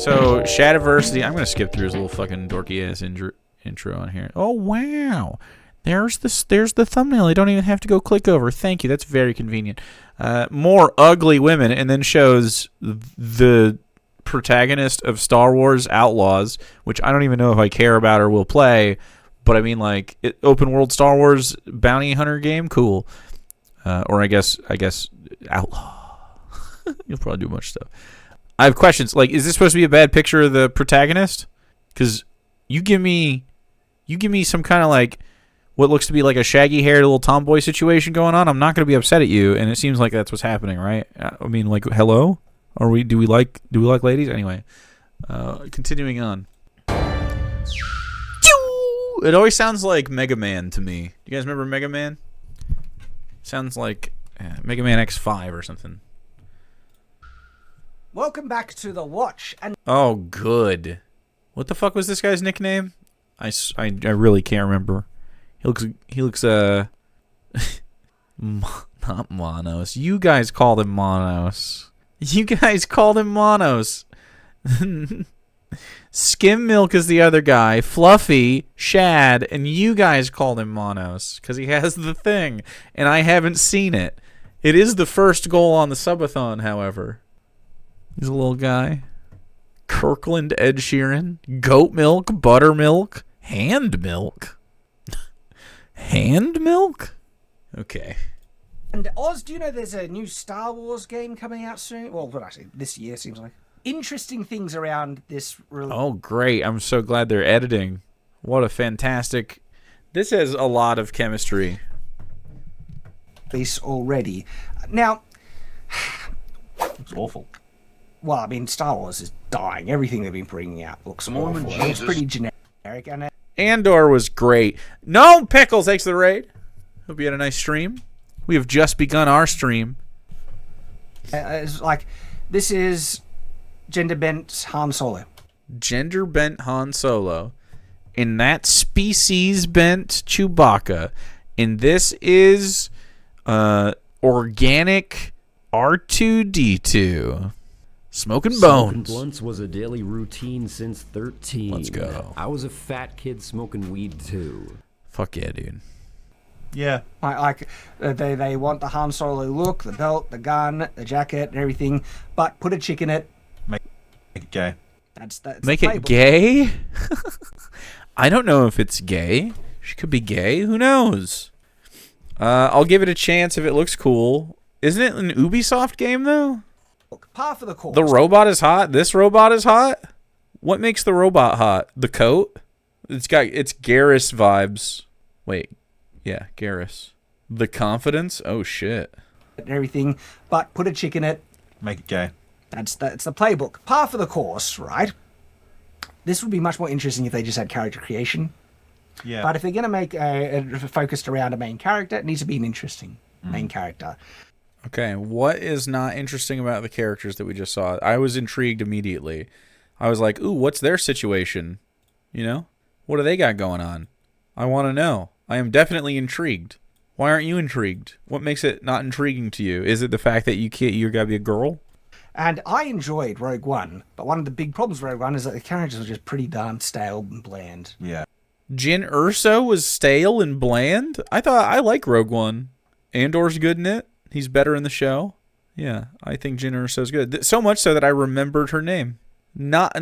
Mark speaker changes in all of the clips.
Speaker 1: So, Shadiversity, I'm going to skip through his little fucking dorky-ass intro on here. Oh, wow. There's the thumbnail. I don't even have to go click over. Thank you. That's very convenient. More ugly women, and then shows the protagonist of Star Wars Outlaws, which I don't even know if I care about or will play, but I mean, like, open world Star Wars bounty hunter game, cool. Or I guess Outlaw. You'll probably do much stuff. I have questions. Like, is this supposed to be a bad picture of the protagonist? Because you give me some kind of like what looks to be like a shaggy-haired little tomboy situation going on. I'm not going to be upset at you, and it seems like that's what's happening, right? I mean, like, hello? Do we like ladies? Anyway, continuing on. It always sounds like Mega Man to me. You guys remember Mega Man? Sounds like Mega Man X5 or something.
Speaker 2: Welcome back to the watch. And
Speaker 1: oh, good. What the fuck was this guy's nickname? I really can't remember. He looks not Monos. You guys called him Monos. Skim Milk is the other guy. Fluffy, Shad, and you guys called him Monos because he has the thing, and I haven't seen it. It is the first goal on the subathon, however. He's a little guy. Kirkland Ed Sheeran. Goat milk, buttermilk, hand milk. Hand milk? Okay.
Speaker 2: And Oz, do you know there's a new Star Wars game coming out soon? Well, actually, this year seems like. Interesting things around this.
Speaker 1: Oh, great. I'm so glad they're editing. What a fantastic. This has a lot of chemistry.
Speaker 2: This already. Now.
Speaker 3: It's awful.
Speaker 2: Well, I mean, Star Wars is dying. Everything they've been bringing out looks awful. It's pretty generic. And
Speaker 1: Andor was great. No, Pickles, thanks for the raid. Hope you had a nice stream. We have just begun our stream.
Speaker 2: It's like, this is gender-bent Han Solo.
Speaker 1: Gender-bent Han Solo. And that species-bent Chewbacca. And this is organic R2-D2. Smoking bones.
Speaker 4: Smoking blunts was a daily routine since 13.
Speaker 1: Let's go.
Speaker 4: I was a fat kid smoking weed too.
Speaker 1: Fuck yeah, dude.
Speaker 3: Yeah.
Speaker 2: They want the Han Solo look, the belt, the gun, the jacket, and everything, but put a chick in it.
Speaker 3: Make it gay.
Speaker 2: That's
Speaker 1: Make it gay? I don't know if it's gay. She could be gay. Who knows? I'll give it a chance if it looks cool. Isn't it an Ubisoft game, though?
Speaker 2: Par for the course.
Speaker 1: The robot is hot. This robot is hot. What makes the robot hot? The coat? It's Garrus vibes. Wait. Yeah, Garrus. The confidence? Oh, shit.
Speaker 2: And everything, but put a chick in it.
Speaker 3: Make it gay.
Speaker 2: It's the playbook. Par for the course, right? This would be much more interesting if they just had character creation.
Speaker 3: Yeah.
Speaker 2: But if they're going to make a focused around a main character, it needs to be an interesting main character.
Speaker 1: Okay, what is not interesting about the characters that we just saw? I was intrigued immediately. I was like, ooh, what's their situation? You know? What do they got going on? I want to know. I am definitely intrigued. Why aren't you intrigued? What makes it not intriguing to you? Is it the fact that you're got to be a girl?
Speaker 2: And I enjoyed Rogue One, but one of the big problems with Rogue One is that the characters were just pretty darn stale and bland.
Speaker 3: Yeah.
Speaker 1: Jyn Erso was stale and bland? I like Rogue One. Andor's good in it. He's better in the show. Yeah, I think Jyn Erso's good. So much so that I remembered her name. Not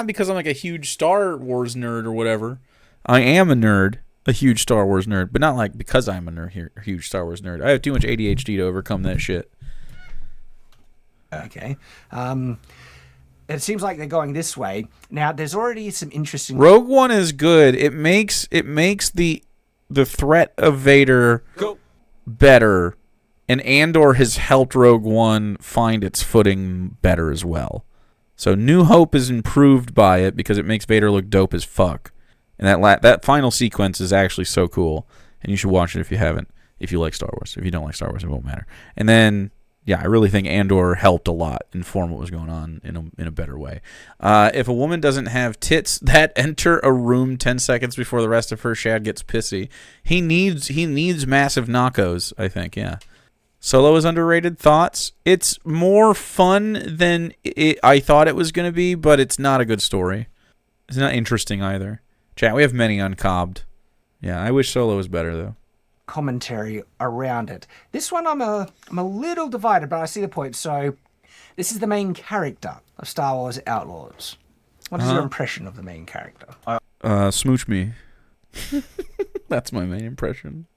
Speaker 1: because I'm like a huge Star Wars nerd or whatever. I am a nerd, a huge Star Wars nerd, but not like because I'm a huge Star Wars nerd. I have too much ADHD to overcome that shit.
Speaker 2: Okay. It seems like they're going this way. Now, there's already some interesting...
Speaker 1: Rogue One is good. It makes the threat of Vader better. And Andor has helped Rogue One find its footing better as well. So New Hope is improved by it because it makes Vader look dope as fuck. And that final sequence is actually so cool. And you should watch it if you haven't. If you like Star Wars. If you don't like Star Wars, it won't matter. And then, yeah, I really think Andor helped a lot inform what was going on in a better way. If a woman doesn't have tits that enter a room 10 seconds before the rest of her shad gets pissy, he needs massive knockos, I think, yeah. Solo is underrated. Thoughts? It's more fun than I thought it was going to be, but it's not a good story. It's not interesting either. Chat, we have many uncobbed. Yeah, I wish Solo was better, though.
Speaker 2: Commentary around it. This one I'm a little divided, but I see the point. So, this is the main character of Star Wars Outlaws. What is your impression of the main character?
Speaker 1: Smooch me. That's my main impression.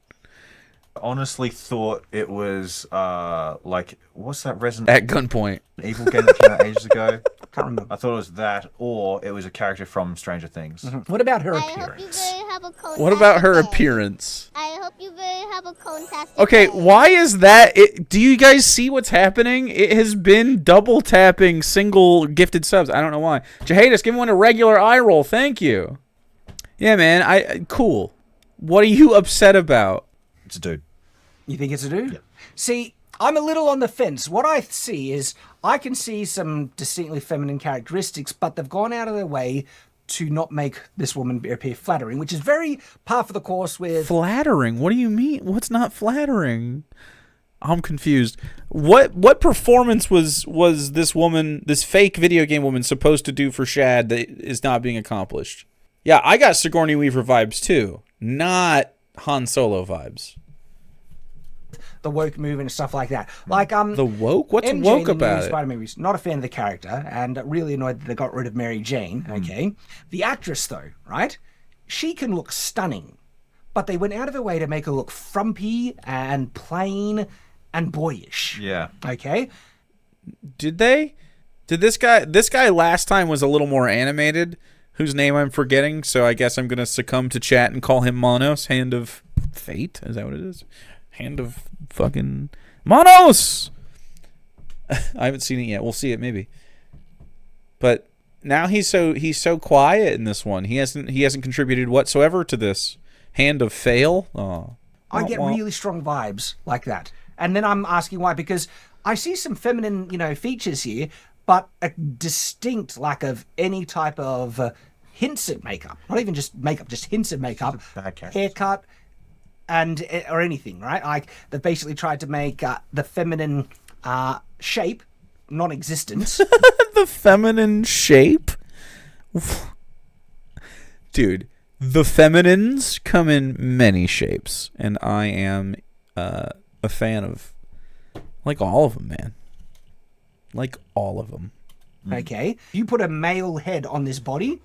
Speaker 3: Honestly thought it was like, what's that Resident
Speaker 1: At gunpoint.
Speaker 3: Evil game that came out ages ago?
Speaker 2: Can't remember.
Speaker 3: I thought it was that, or it was a character from Stranger Things.
Speaker 2: What about her
Speaker 5: I hope you
Speaker 2: appearance?
Speaker 5: very have a contact
Speaker 1: What about her
Speaker 5: today.
Speaker 1: appearance?
Speaker 5: I hope you very have a contact
Speaker 1: Okay,
Speaker 5: today.
Speaker 1: why is that? Do you guys see what's happening? It has been double tapping single gifted subs. I don't know why. Jahadis, give one a regular eye roll. Thank you. Yeah, man. Cool. What are you upset about?
Speaker 3: It's a dude.
Speaker 2: You think it's a dude?
Speaker 3: Yeah.
Speaker 2: See, I'm a little on the fence. What I see is I can see some distinctly feminine characteristics, but they've gone out of their way to not make this woman appear flattering, which is very par for the course with...
Speaker 1: Flattering? What do you mean? What's not flattering? I'm confused. What performance was this woman, this fake video game woman, supposed to do for Shad that is not being accomplished? Yeah, I got Sigourney Weaver vibes too, not Han Solo vibes.
Speaker 2: the woke movement and stuff like that. Like
Speaker 1: The woke? What's
Speaker 2: MJ
Speaker 1: woke
Speaker 2: in the new
Speaker 1: about it?
Speaker 2: Spider-Man movies, not a fan of the character, and really annoyed that they got rid of Mary Jane. Okay, the actress though, right? She can look stunning, but they went out of their way to make her look frumpy and plain and boyish.
Speaker 3: Yeah.
Speaker 2: Okay,
Speaker 1: Did they? Did this guy last time was a little more animated, whose name I'm forgetting, so I guess I'm going to succumb to chat and call him Monos, Hand of Fate? Is that what it is? Hand of fucking Monos! I haven't seen it yet. We'll see it maybe. But now he's so quiet in this one. He hasn't contributed whatsoever to this. Hand of Fail? Oh.
Speaker 2: I get really strong vibes like that. And then I'm asking why, because I see some feminine, features here, but a distinct lack of any type of hints at makeup. Not even just makeup, just hints at makeup,
Speaker 3: Bad character.
Speaker 2: haircut, and or anything, right? Like they've basically tried to make the feminine shape non-existent.
Speaker 1: The feminine shape? Dude, the feminines come in many shapes, and I am a fan of, like, all of them, man. Like, all of them.
Speaker 2: Okay, you put a male head on this body,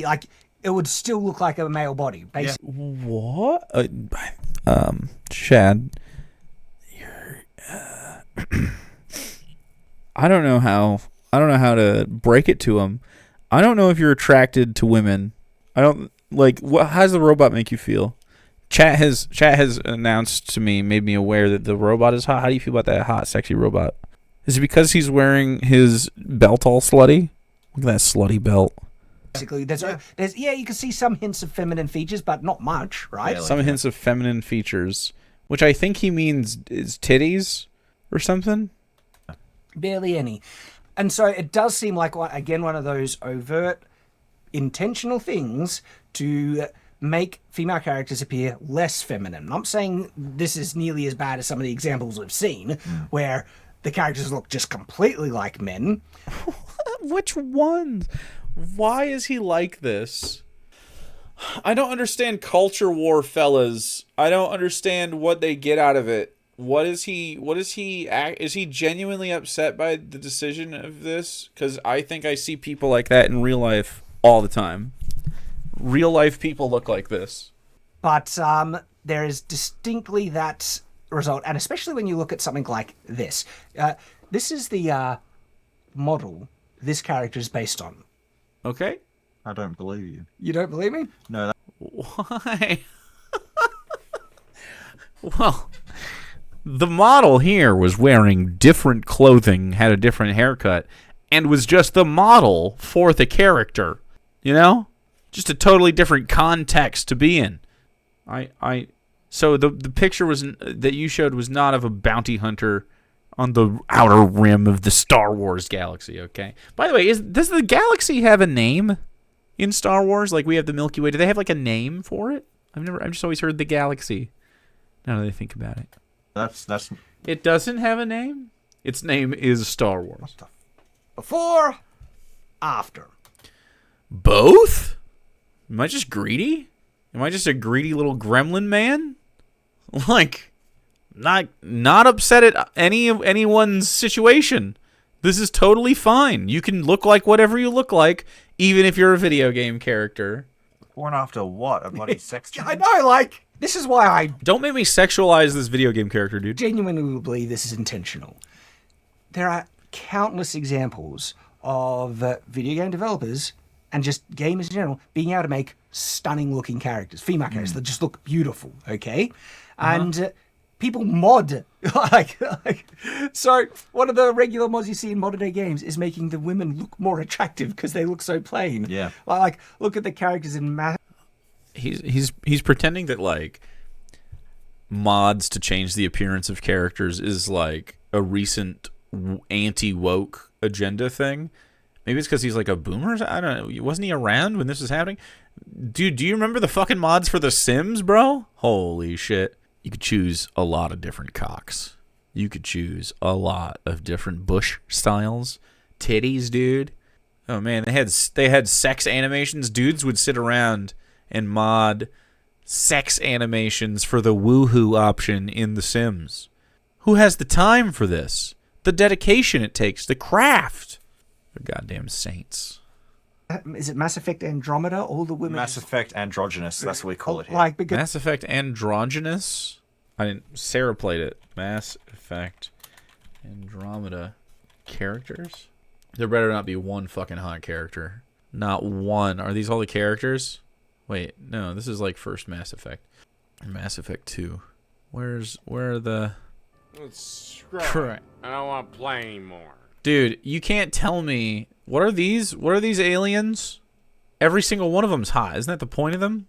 Speaker 2: like it would still look like a male body, basically.
Speaker 1: What? Chad, you're. I don't know how to break it to him. I don't know if you're attracted to women. I don't like. How does the robot make you feel? Chat has announced to me, made me aware that the robot is hot. How do you feel about that hot, sexy robot? Is it because he's wearing his belt all slutty? Look at that slutty belt.
Speaker 2: Basically, there's you can see some hints of feminine features, but not much, right?
Speaker 3: Yeah,
Speaker 1: Some hints of feminine features, which I think he means is titties or something.
Speaker 2: Barely any. And so it does seem like, again, one of those overt, intentional things to make female characters appear less feminine. I'm not saying this is nearly as bad as some of the examples we've seen, where the characters look just completely like men.
Speaker 1: Which ones? Why is he like this? I don't understand culture war, fellas. I don't understand what they get out of it. Is he genuinely upset by the decision of this? Because I think I see people like that in real life all the time. Real life people look like this.
Speaker 2: But there is distinctly that result, and especially when you look at something like this. This is the model this character is based on.
Speaker 1: Okay.
Speaker 3: I don't believe you.
Speaker 2: You don't believe me?
Speaker 3: No,
Speaker 1: Why? Well, the model here was wearing different clothing, had a different haircut, and was just the model for the character. You know? Just a totally different context to be in. So the picture that you showed was not of a bounty hunter on the outer rim of the Star Wars galaxy, okay? By the way, does the galaxy have a name in Star Wars? Like we have the Milky Way. Do they have like a name for it? I've just always heard the galaxy. Now that I think about it.
Speaker 3: That's
Speaker 1: It doesn't have a name. Its name is Star Wars.
Speaker 2: Before, after.
Speaker 1: Both? Am I just greedy? Am I just a greedy little gremlin man? Like, not upset at anyone's situation. This is totally fine. You can look like whatever you look like, even if you're a video game character.
Speaker 3: born after what? A bloody sex change?
Speaker 2: I know, like, this is why I
Speaker 1: Don't make me sexualize this video game character, dude.
Speaker 2: genuinely believe this is intentional. There are countless examples of video game developers and just gamers in general being able to make stunning looking characters, female characters that just look beautiful, okay? And people mod. So one of the regular mods you see in modern day games is making the women look more attractive because they look so plain.
Speaker 3: Yeah.
Speaker 2: Like, look at the characters in
Speaker 1: He's pretending that like mods to change the appearance of characters is like a recent anti-woke agenda thing. Maybe it's because he's like a boomer. I don't know. Wasn't he around when this was happening? Dude, do you remember the fucking mods for The Sims, bro? Holy shit. You could choose a lot of different cocks. You could choose a lot of different bush styles. Titties, dude. Oh man, they had sex animations. Dudes would sit around and mod sex animations for the woohoo option in The Sims. Who has the time for this? The dedication it takes, the craft. The goddamn saints.
Speaker 2: Is it Mass Effect Andromeda? All the women.
Speaker 3: Mass Effect androgynous. That's what we call it here.
Speaker 2: Like, because
Speaker 1: Mass Effect Androgynous? Sarah played it. Mass Effect Andromeda characters? There better not be one fucking hot character. Not one. Are these all the characters? Wait, no, this is like first Mass Effect. Mass Effect 2. Where are the...
Speaker 6: Screw it. I don't want to play anymore.
Speaker 1: Dude, you can't tell me... What are these? What are these aliens? Every single one of them's hot. Isn't that the point of them?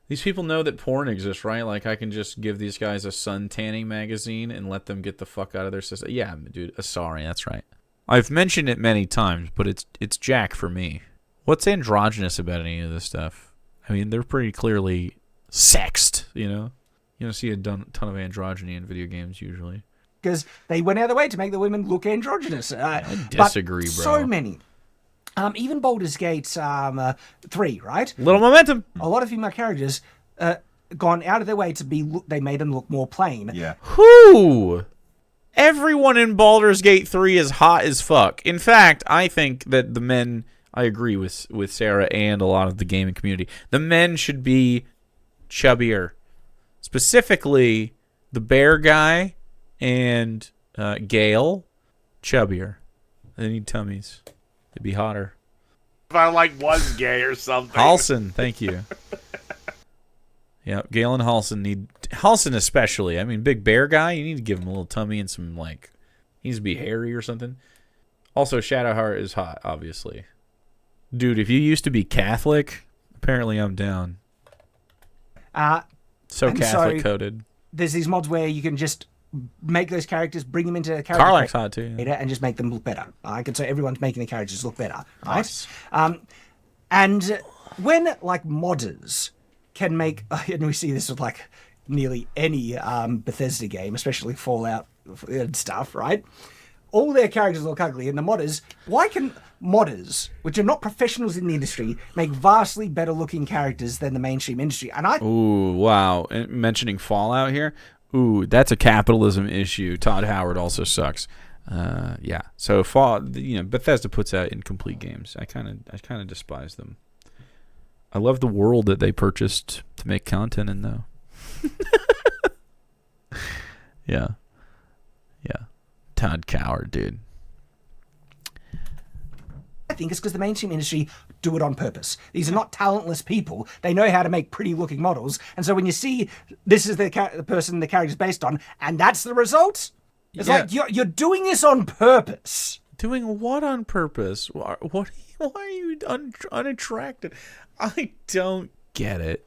Speaker 1: These people know that porn exists, right? Like, I can just give these guys a sun tanning magazine and let them get the fuck out of their system. Yeah, dude, sorry, that's right. I've mentioned it many times, but it's Jack for me. What's androgynous about any of this stuff? I mean, they're pretty clearly sexed, you know? You don't see a ton of androgyny in video games, usually.
Speaker 2: because they went out of their way to make the women look androgynous.
Speaker 1: I disagree,
Speaker 2: but
Speaker 1: bro.
Speaker 2: So many. Even Baldur's Gate 3, right?
Speaker 1: Little momentum.
Speaker 2: A lot of female characters gone out of their way to be. They made them look more plain.
Speaker 3: Yeah.
Speaker 1: Who? Everyone in Baldur's Gate 3 is hot as fuck. In fact, I think that the men, I agree with Sarah and a lot of the gaming community, the men should be chubbier. Specifically, the bear guy and Gale, chubbier. They need tummies. They'd be hotter.
Speaker 6: If I was gay or something.
Speaker 1: Halson, thank you. Yeah, Gale and Halson need... Halson especially. I mean, big bear guy, you need to give him a little tummy and some, he needs to be hairy or something. Also, Shadowheart is hot, obviously. Dude, if you used to be Catholic, apparently I'm down. So Catholic-coded.
Speaker 2: There's these mods where you can just make those characters, bring them into a character
Speaker 1: Karlach's hot, too. Yeah.
Speaker 2: and just make them look better. I can say everyone's making the characters look better, right?
Speaker 3: Nice.
Speaker 2: And when, modders can make... And we see this with, nearly any Bethesda game, especially Fallout and stuff, right? All their characters look ugly, and the modders... Why can modders, which are not professionals in the industry, make vastly better looking characters than the mainstream industry? And
Speaker 1: Ooh, wow. And mentioning Fallout here, ooh, that's a capitalism issue. Todd Howard also sucks. Yeah. So Bethesda puts out incomplete games. I kind of despise them. I love the world that they purchased to make content in, though. Yeah. Todd Coward, dude.
Speaker 2: I think it's because the mainstream industry do it on purpose. These are not talentless people. They know how to make pretty-looking models. And so when you see this is the person the character's based on, and that's the result, it's like you're doing this on purpose.
Speaker 1: Doing what on purpose? Why are you unattracted? I don't get it.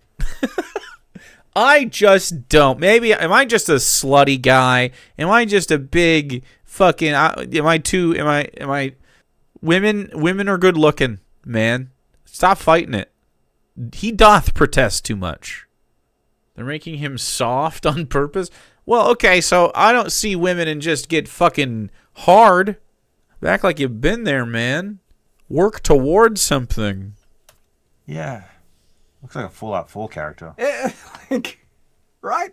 Speaker 1: I just don't. Maybe, am I just a slutty guy? Am I just a big fucking, women are good looking, man. Stop fighting it. He doth protest too much. They're making him soft on purpose? Well, okay, so I don't see women and just get fucking hard. Act like you've been there, man. Work towards something.
Speaker 3: Yeah. Looks like a Fallout 4 character.
Speaker 2: Right?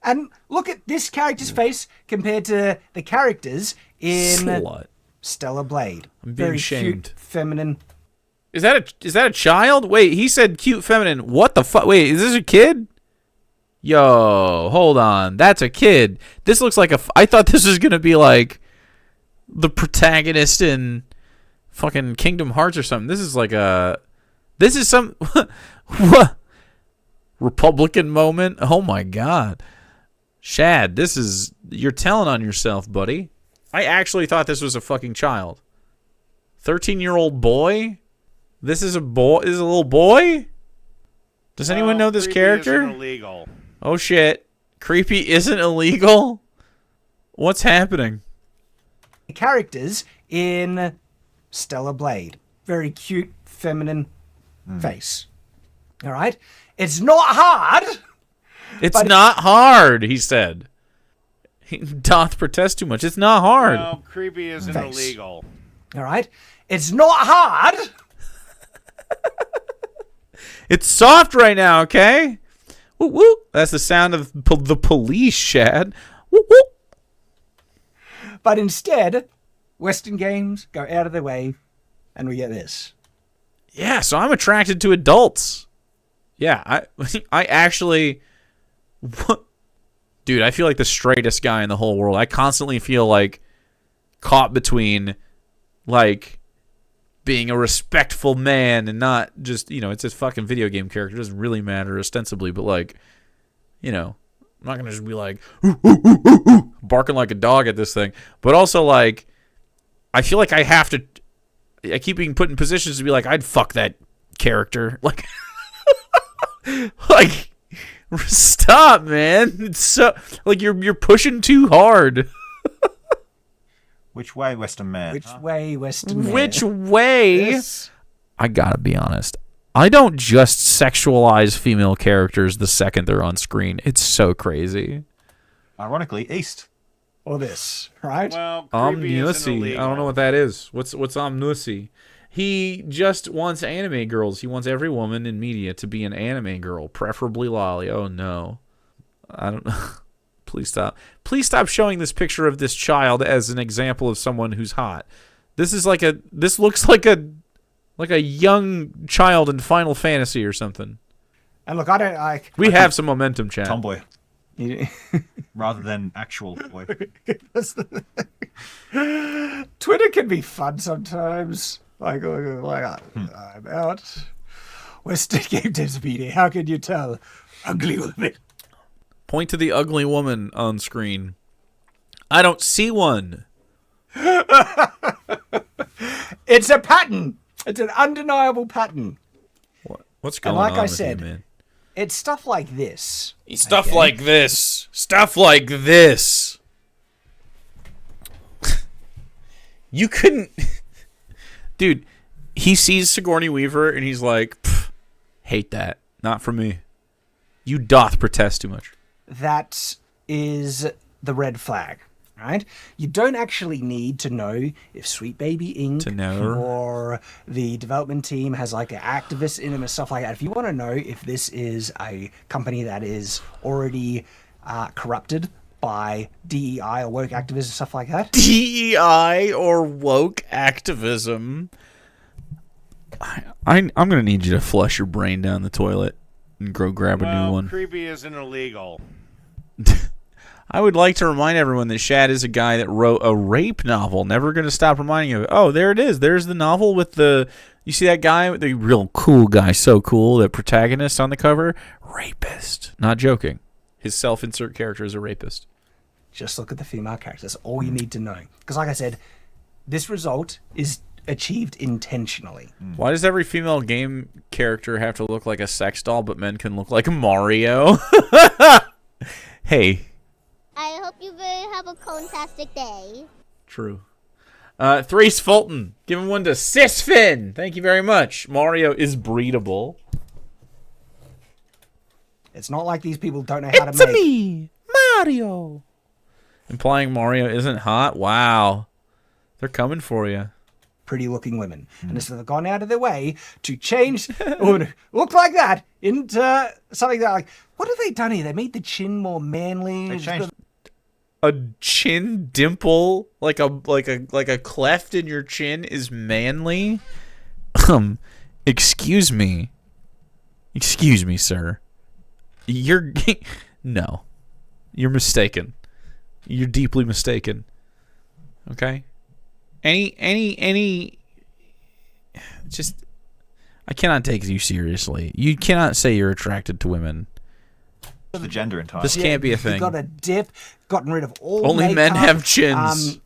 Speaker 2: And look at this character's face compared to the characters in
Speaker 1: Slut.
Speaker 2: Stellar Blade.
Speaker 1: I'm being
Speaker 2: Very
Speaker 1: shamed.
Speaker 2: cute, feminine.
Speaker 1: Is that a child? Wait, he said cute feminine. What the fuck? Wait, is this a kid? Yo, hold on. That's a kid. This looks like I thought this was going to be like the protagonist in fucking Kingdom Hearts or something. This is some what? Republican moment? Oh my god. Shad, you're telling on yourself, buddy. I actually thought this was a fucking child. 13-year-old boy? This is a little boy? Does anyone know this
Speaker 6: creepy
Speaker 1: character?
Speaker 6: isn't illegal.
Speaker 1: Oh shit. Creepy isn't illegal? What's happening?
Speaker 2: The characters in Stellar Blade. Very cute, feminine face. All right? It's not hard.
Speaker 1: It's not hard, he said. He doth protest too much. It's not hard.
Speaker 6: Well, creepy isn't
Speaker 2: Face.
Speaker 6: illegal.
Speaker 2: All right? It's not hard.
Speaker 1: It's soft right now, okay? Woo woo. That's the sound of the police, Shad. Woo woo.
Speaker 2: But instead, Western games go out of their way and we get this.
Speaker 1: Yeah, so I'm attracted to adults. Yeah, I actually... Dude, I feel like the straightest guy in the whole world. I constantly feel like caught between, like, being a respectful man and not just, it's a fucking video game character. It doesn't really matter ostensibly, but, like, I'm not going to just be like, ooh, ooh, ooh, ooh, ooh, barking like a dog at this thing. But also, like, I feel like I have to, I keep being put in positions to be like, I'd fuck that character. Like, like, stop, man. It's so, like, you're pushing too hard.
Speaker 3: Which way, Western man?
Speaker 2: Which way, Western man?
Speaker 1: Which way?
Speaker 2: Yes.
Speaker 1: I gotta be honest. I don't just sexualize female characters the second they're on screen. It's so crazy.
Speaker 3: Ironically, East.
Speaker 2: Or this, right?
Speaker 6: Well, creepy isn't
Speaker 1: Omnussy.
Speaker 6: illegal.
Speaker 1: I don't know what that is. What's Omnussy? He just wants anime girls. He wants every woman in media to be an anime girl, preferably lolly. Oh no. I don't know. Please stop. Please stop showing this picture of this child as an example of someone who's hot. This looks like a young child in Final Fantasy or something.
Speaker 2: And look, I don't like...
Speaker 1: We have some momentum, chat.
Speaker 3: Tomboy.
Speaker 2: You-
Speaker 3: Rather than actual boy.
Speaker 2: Twitter can be fun sometimes. Like I'm out. Western Game Devs media. How can you tell? Ugly woman.
Speaker 1: Point to the ugly woman on screen. I don't see one.
Speaker 2: It's a pattern. It's an undeniable pattern.
Speaker 1: What's going
Speaker 2: And like
Speaker 1: on
Speaker 2: I
Speaker 1: with
Speaker 2: said,
Speaker 1: you, man?
Speaker 2: It's stuff like this.
Speaker 1: Stuff
Speaker 2: Okay.
Speaker 1: like this. Stuff like this. You couldn't... Dude, he sees Sigourney Weaver and he's like, hate that. Not for me. You doth protest too much.
Speaker 2: That is the red flag, right? You don't actually need to know if Sweet Baby Inc.
Speaker 1: To know.
Speaker 2: or the development team has like an activist in them and stuff like that. If you want to know if this is a company that is already corrupted by DEI or woke activism and stuff like that,
Speaker 1: DEI or woke activism. I'm going to need you to flush your brain down the toilet and go grab a new
Speaker 6: Well,
Speaker 1: one.
Speaker 6: creepy isn't illegal.
Speaker 1: I would like to remind everyone that Shad is a guy that wrote a rape novel. Never going to stop reminding you of it. Oh, there it is. There's the novel with the... You see that guy? The real cool guy. So cool. The protagonist on the cover? Rapist. Not joking. His self-insert character is a rapist.
Speaker 2: just look at the female characters. That's all you need to know. Because like I said, this result is achieved intentionally.
Speaker 1: Why does every female game character have to look like a sex doll, but men can look like Mario? Hey.
Speaker 5: I hope you will have a fantastic day.
Speaker 1: True. Threes Fulton. Give him one to Sisfin. Thank you very much. Mario is breedable.
Speaker 2: It's not like these people don't know how to make.
Speaker 1: me, Mario. Implying Mario isn't hot? Wow. They're coming for you.
Speaker 2: Pretty looking women. And so they've gone out of their way to change or look like that into something that, like, what have they done here? They made the chin more manly.
Speaker 3: They changed
Speaker 1: A chin dimple, like a cleft in your chin is manly? Excuse me, sir. You're no. You're mistaken. You're deeply mistaken. Okay? Any just I cannot take you seriously. You cannot say you're attracted to women.
Speaker 3: the gender entirely.
Speaker 1: This can't be a
Speaker 2: You've
Speaker 1: thing.
Speaker 2: got a dip, gotten rid of all
Speaker 1: Only men
Speaker 2: makeup.
Speaker 1: have chins.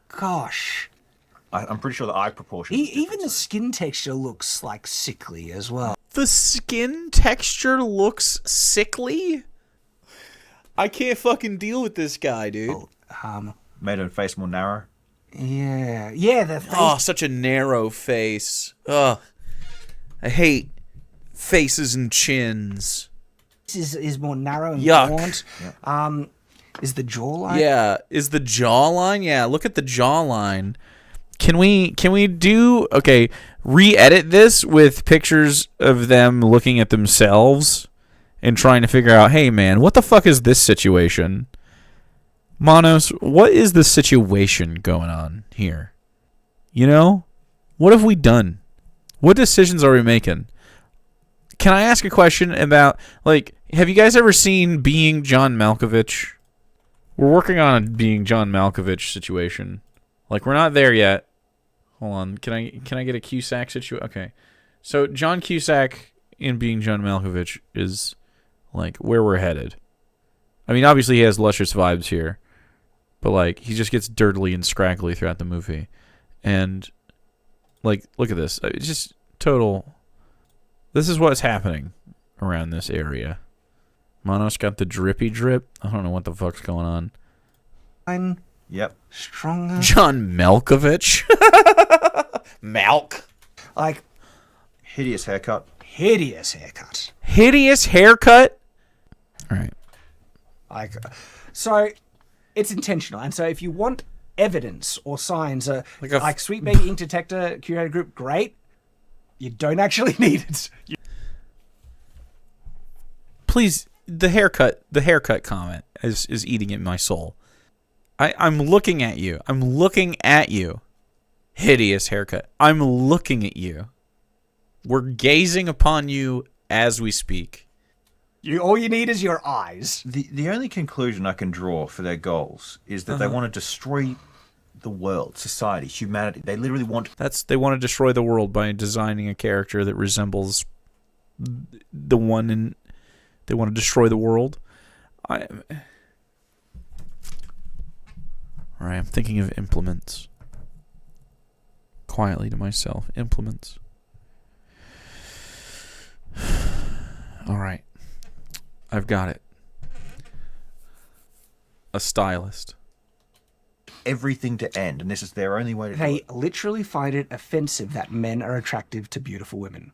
Speaker 2: Gosh.
Speaker 3: I'm pretty sure the eye proportion.
Speaker 2: Even the skin texture looks like sickly as well.
Speaker 1: The skin texture looks sickly? I can't fucking deal with this guy, dude.
Speaker 3: made her face more narrow.
Speaker 2: Yeah, the face.
Speaker 1: Oh, such a narrow face. Ugh. I hate faces and chins.
Speaker 2: Is more narrow and
Speaker 1: Yuck.
Speaker 2: gaunt. Is the jawline?
Speaker 1: Yeah, is the jawline? Yeah, look at the jawline. Can we do re-edit this with pictures of them looking at themselves and trying to figure out, hey man, what the fuck is this situation? Monos, what is the situation going on here? You know? What have we done? What decisions are we making? Can I ask a question about, like, have you guys ever seen Being John Malkovich? We're working on a Being John Malkovich situation. Like, we're not there yet. Hold on. Can I get a Cusack situation? Okay. So, John Cusack in Being John Malkovich is, like, where we're headed. I mean, obviously he has luscious vibes here. But, like, he just gets dirtily and scraggly throughout the movie. And, like, look at this. It's just total... This is what's happening around this area. Mono's got the drippy drip. I don't know what the fuck's going on.
Speaker 3: Yep.
Speaker 2: Stronger.
Speaker 1: John Malkovich. Malk.
Speaker 2: Like,
Speaker 3: Hideous haircut.
Speaker 2: hideous haircut.
Speaker 1: Hideous haircut. All right.
Speaker 2: Like, so it's intentional. And so if you want evidence or signs, like Sweet Baby Ink Detector Curator Group, great. You don't actually need it.
Speaker 1: Please, the haircut comment is eating at my soul. I'm looking at you. I'm looking at you. Hideous haircut. I'm looking at you. We're gazing upon you as we speak.
Speaker 2: All you need is your eyes.
Speaker 3: The only conclusion I can draw for their goals is that they want to destroy the world, society, humanity. They literally want...
Speaker 1: They want to destroy the world by designing a character that resembles the one, and they want to destroy the world. All right, I'm thinking of implements. Quietly to myself, implements. All right, I've got it. A stylist.
Speaker 3: everything to end, and this is their only way to do
Speaker 2: They
Speaker 3: it.
Speaker 2: literally find it offensive that men are attractive to beautiful women.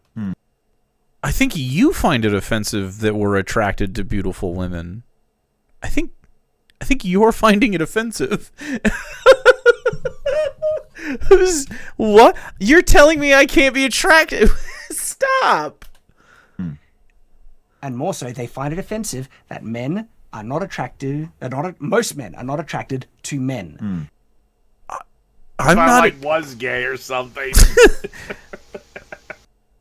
Speaker 1: I think you find it offensive that we're attracted to beautiful women. I think you're finding it offensive. What? You're telling me I can't be attracted? Stop.
Speaker 2: And more so, they find it offensive that men are not attracted. Most men are not attracted to men.
Speaker 1: I'm
Speaker 6: If I
Speaker 1: not.
Speaker 6: like was gay or something.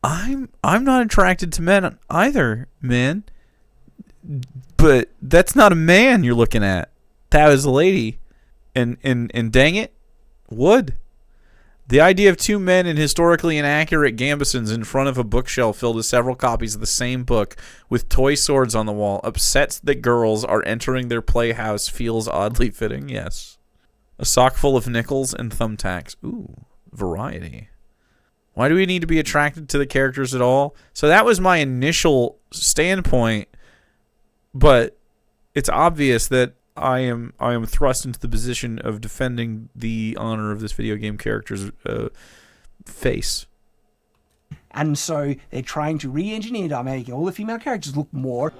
Speaker 1: I'm not attracted to men either, man. But that's not a man you're looking at. That was a lady. And dang it, would. The idea of two men in historically inaccurate gambesons in front of a bookshelf filled with several copies of the same book with toy swords on the wall upsets that girls are entering their playhouse feels oddly fitting, yes. A sock full of nickels and thumbtacks. Ooh, variety. Why do we need to be attracted to the characters at all? So that was my initial standpoint, but it's obvious that I am thrust into the position of defending the honor of this video game character's face.
Speaker 2: And so they're trying to re-engineer it, making all the female characters look more.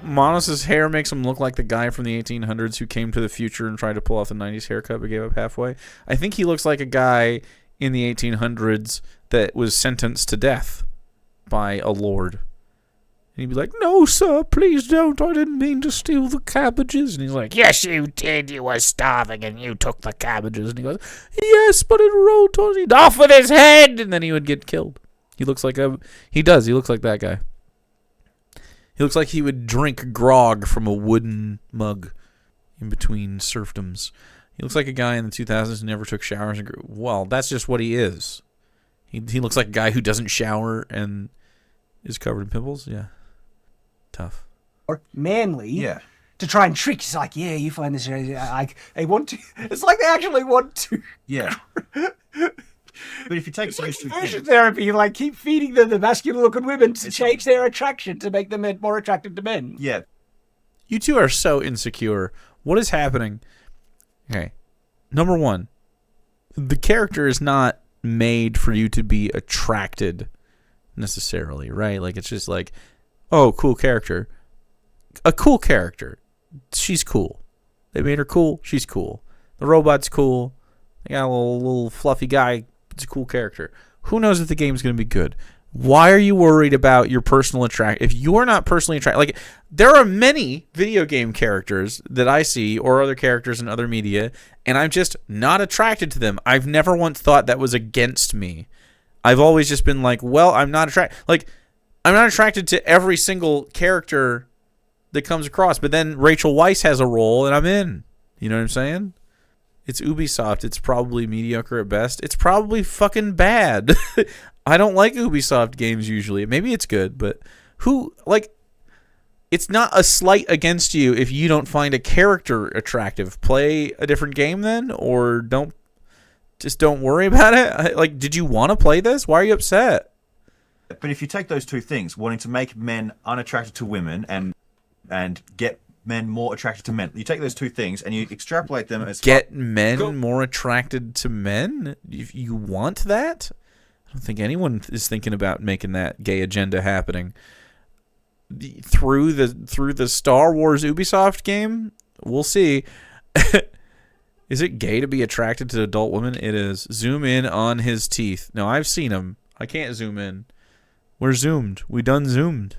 Speaker 1: Monos's hair makes him look like the guy from the 1800s who came to the future and tried to pull off the 90s haircut but gave up halfway. I think he looks like a guy in the 1800s that was sentenced to death by a lord. And he'd be like, "No, sir, please don't. I didn't mean to steal the cabbages." And he's like, "Yes, you did. You were starving and you took the cabbages." And he goes, "Yes, but it rolled on it. Off with his head!" And then he would get killed. He looks like he looks like that guy. He looks like he would drink grog from a wooden mug in between serfdoms. He looks like a guy in the 2000s who never took showers. Well, that's just what he is. He looks like a guy who doesn't shower and is covered in pimples. Yeah. Tough.
Speaker 2: Or manly.
Speaker 3: Yeah.
Speaker 2: To try and trick. It's like, yeah, you find this. Like, they want to. It's like they actually want to.
Speaker 3: Yeah. But if you take those two
Speaker 2: Conversion
Speaker 3: things,
Speaker 2: therapy, you like keep feeding them the masculine-looking women to change their attraction to make them more attractive to men.
Speaker 3: yeah,
Speaker 1: You two are so insecure. What is happening? Okay. Number one, the character is not made for you to be attracted necessarily, right? Like, it's just like, oh, cool character. A cool character. She's cool. They made her cool. She's cool. The robot's cool. They got a little fluffy guy. It's a cool character. Who knows if the game's going to be good? Why are you worried about your personal attract? If you are not personally attracted, like, there are many video game characters that I see, or other characters in other media, and I'm just not attracted to them. I've never once thought that was against me. I've always just been like, well, I'm not attracted to every single character that comes across. But then Rachel Weisz has a role, and I'm in. You know what I'm saying? It's Ubisoft. It's probably mediocre at best. It's probably fucking bad. I don't like Ubisoft games usually. Maybe it's good, but it's not a slight against you if you don't find a character attractive. Play a different game then, or don't worry about it. Like, did you want to play this? Why are you upset?
Speaker 3: but if you take those two things, wanting to make men unattracted to women and get men more attracted to men, you take those two things and you extrapolate them as
Speaker 1: get men more attracted to men. If you want that, I don't think anyone is thinking about making that gay agenda happening. Through the Star Wars Ubisoft game, we'll see. Is it gay to be attracted to adult women? It is. Zoom in on his teeth. No, I've seen them. I can't zoom in. We're zoomed. We done zoomed.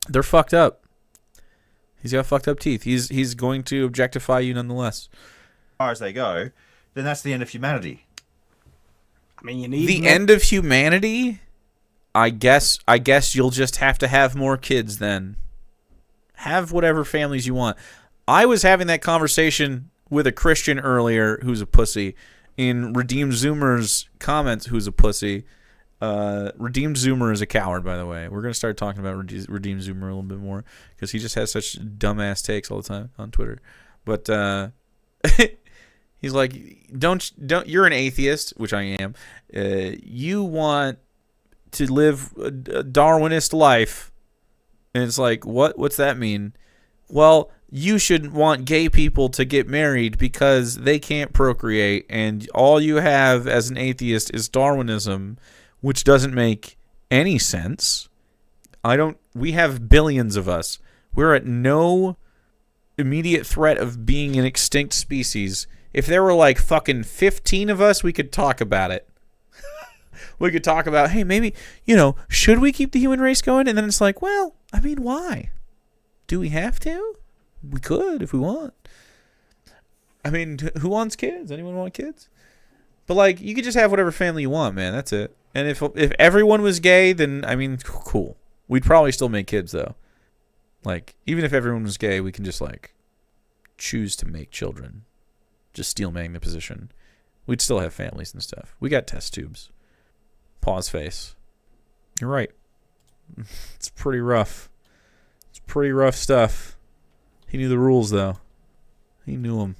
Speaker 1: They're fucked up. He's got fucked up teeth. He's going to objectify you nonetheless.
Speaker 3: as far as they go, then that's the end of humanity.
Speaker 2: I mean, you need
Speaker 1: The end of humanity? I guess you'll just have to have more kids then. Have whatever families you want. I was having that conversation with a Christian earlier who's a pussy. In Redeemed Zoomer's comments, who's a pussy. Redeemed Zoomer is a coward, by the way. We're going to start talking about Redeemed Zoomer a little bit more because he just has such dumbass takes all the time on Twitter. But he's like, don't. You're an atheist, which I am. You want to live a Darwinist life, and it's like, what's that mean? Well, you shouldn't want gay people to get married because they can't procreate, and all you have as an atheist is Darwinism, which doesn't make any sense. We have billions of us. We're at no immediate threat of being an extinct species. If there were like fucking 15 of us, we could talk about it. We could talk about, hey, maybe, should we keep the human race going? And then it's like, well, I mean, why? Do we have to? We could if we want. I mean, who wants kids? Anyone want kids? But like, you could just have whatever family you want, man. That's it. And if everyone was gay, then I mean, cool. We'd probably still make kids though. Like, even if everyone was gay, we can just like choose to make children. Just steel manning the position. We'd still have families and stuff. We got test tubes. Pause face. You're right. It's pretty rough. It's pretty rough stuff. He knew the rules, though. He knew them.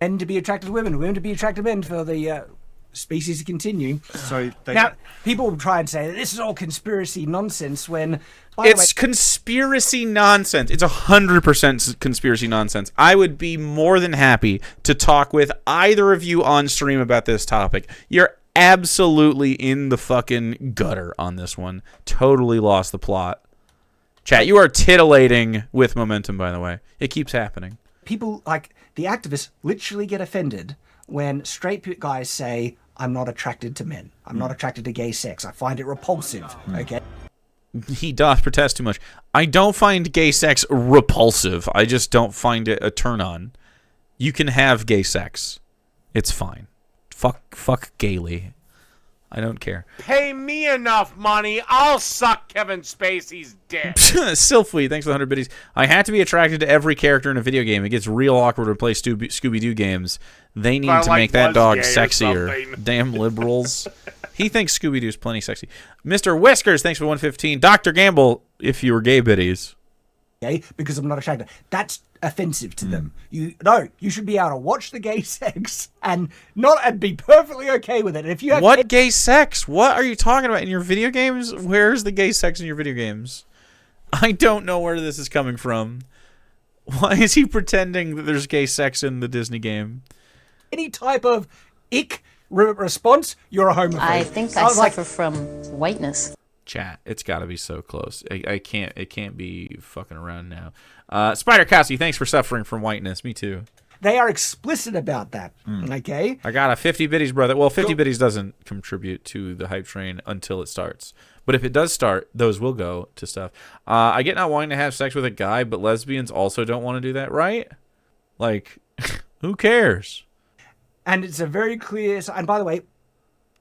Speaker 2: men to be attracted to women, women to be attracted to men for the species to continue.
Speaker 3: So
Speaker 2: Now, people will try and say that this is all conspiracy nonsense when...
Speaker 1: It's conspiracy nonsense. It's 100% conspiracy nonsense. I would be more than happy to talk with either of you on stream about this topic. You're absolutely in the fucking gutter on this one. Totally lost the plot. Chat, you are titillating with momentum, by the way. It keeps happening.
Speaker 2: People, like, the activists literally get offended when straight guys say, I'm not attracted to men. I'm not attracted to gay sex. I find it repulsive. Okay?
Speaker 1: He doth protest too much. I don't find gay sex repulsive. I just don't find it a turn on. You can have gay sex. It's fine. Fuck gaily. I don't care.
Speaker 6: Pay me enough money, I'll suck Kevin Spacey's dick.
Speaker 1: Sylphly, thanks for the 100 biddies. I had to be attracted to every character in a video game. It gets real awkward to play Scooby-Doo games. They need to make that dog sexier. Damn liberals. He thinks Scooby-Doo's plenty sexy. Mr. Whiskers, thanks for 115. Dr. Gamble, if you were gay biddies.
Speaker 2: Okay? Because I'm not attracted. That's offensive to them. You should be able to watch the gay sex and be perfectly okay with it. If you have
Speaker 1: What gay sex? What are you talking about in your video games? Where's the gay sex in your video games? I don't know where this is coming from. Why is he pretending that there's gay sex in the Disney game?
Speaker 2: Any type of ick response, you're a homophobe.
Speaker 7: I think I suffer from whiteness.
Speaker 1: Chat, it's got to be so close. I can't. It can't be fucking around now. Spider Cassie, thanks for suffering from whiteness. Me too.
Speaker 2: They are explicit about that. Okay.
Speaker 1: I got a 50 biddies, brother. Well, 50 biddies doesn't contribute to the hype train until it starts. But if it does start, those will go to stuff. I get not wanting to have sex with a guy, but lesbians also don't want to do that, right? Like, who cares?
Speaker 2: And it's a very clear. And by the way,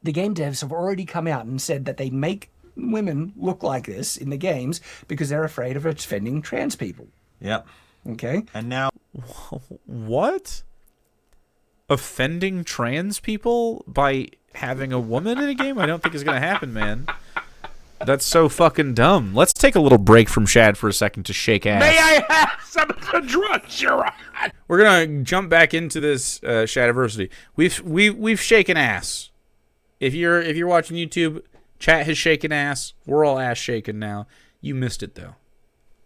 Speaker 2: the game devs have already come out and said that they make women look like this in the games because they're afraid of offending trans people.
Speaker 3: Yep.
Speaker 2: Okay.
Speaker 3: And now,
Speaker 1: What? Offending trans people by having a woman in a game? I don't think it's going to happen, man. That's so fucking dumb. Let's take a little break from Shad for a second to shake ass.
Speaker 6: May I have some of the drugs you're on?
Speaker 1: We're gonna jump back into this Shadiversity. We've shaken ass. If you're watching YouTube, chat has shaken ass. We're all ass shaking now. You missed it though.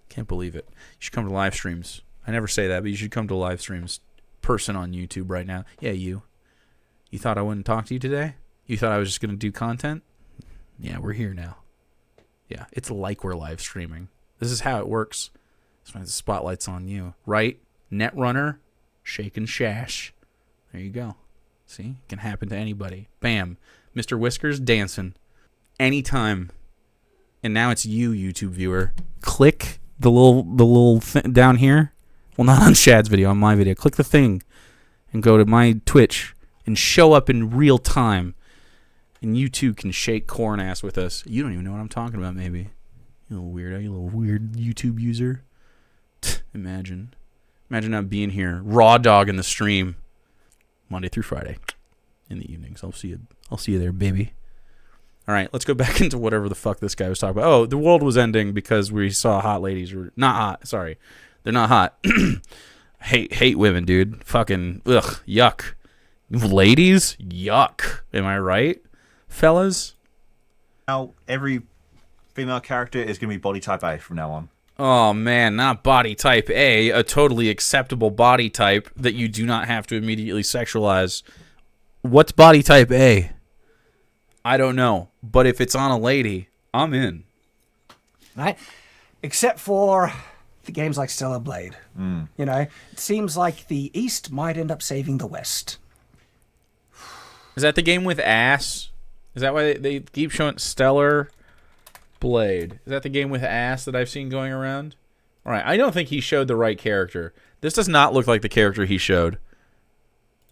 Speaker 1: Can't believe it. You should come to live streams. I never say that, but you should come to live streams. Person on YouTube right now. Yeah, you. You thought I wouldn't talk to you today? You thought I was just gonna do content? Yeah, we're here now. Yeah, it's like we're live streaming. This is how it works. That's why the spotlight's on you, right? Netrunner, shake and shash. There you go. See, it can happen to anybody. Bam, Mr. Whiskers dancing anytime. And now it's you, YouTube viewer. Click the little thing down here. Well, not on Shad's video, on my video. Click the thing and go to my Twitch and show up in real time. And you too can shake corn ass with us. You don't even know what I'm talking about, maybe. You little weirdo, you little weird YouTube user. Imagine not being here. Raw dog in the stream. Monday through Friday. In the evenings. I'll see you there, baby. Alright, let's go back into whatever the fuck this guy was talking about. Oh, the world was ending because we saw hot ladies. Not hot, sorry. They're not hot. Hate women, dude. Fucking, ugh, yuck. Ladies? Yuck. Am I right? Fellas?
Speaker 3: now every female character is going to be body type A from now on.
Speaker 1: Oh, man, not body type A, totally acceptable body type that you do not have to immediately sexualize. What's body type A? I don't know. But if it's on a lady, I'm in.
Speaker 2: Right? Except for the games like Stellar Blade. You know, it seems like the East might end up saving the West.
Speaker 1: Is that the game with ass? Is that why they keep showing Stellar Blade? Is that the game with ass that I've seen going around? All right, I don't think he showed the right character. This does not look like the character he showed.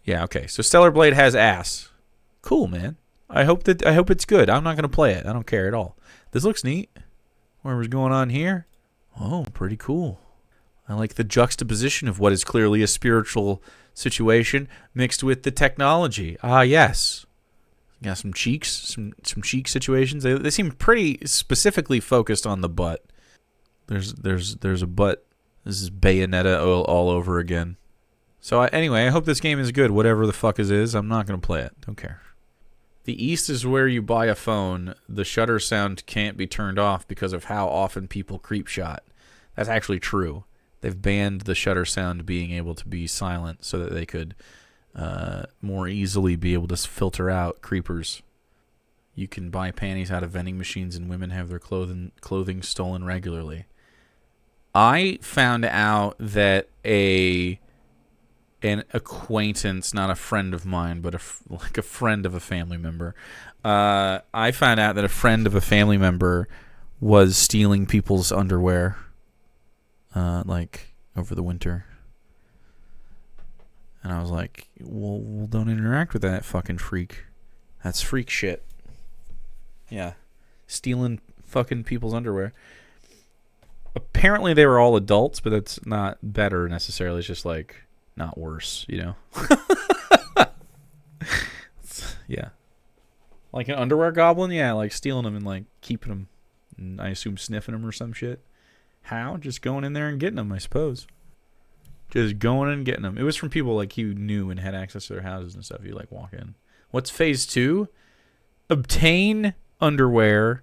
Speaker 1: Yeah, okay. So Stellar Blade has ass. Cool, man. I hope it's good. I'm not going to play it. I don't care at all. This looks neat. Whatever's going on here. Oh, pretty cool. I like the juxtaposition of what is clearly a spiritual situation mixed with the technology. Ah, yes. Got some cheeks, some cheek situations. They seem pretty specifically focused on the butt. There's a butt. This is Bayonetta all over again. So anyway, I hope this game is good. Whatever the fuck it is, I'm not going to play it. Don't care. The East is where you buy a phone. The shutter sound can't be turned off because of how often people creep shot. That's actually true. They've banned the shutter sound being able to be silent so that they could more easily be able to filter out creepers. You can buy panties out of vending machines, and women have their clothing stolen regularly. I found out that an acquaintance, not a friend of mine, but like a friend of a family member. I found out that a friend of a family member was stealing people's underwear, like over the winter. And I was like, well, don't interact with that fucking freak. That's freak shit. Yeah. Stealing fucking people's underwear. Apparently they were all adults, but that's not better necessarily. It's just like not worse, you know? Yeah. Like an underwear goblin? Yeah, like stealing them and like keeping them. And I assume sniffing them or some shit. How? Just going in there and getting them, I suppose. Just going and getting them. It was from people like you knew and had access to their houses and stuff. You like walk in. What's phase 2? Obtain underwear,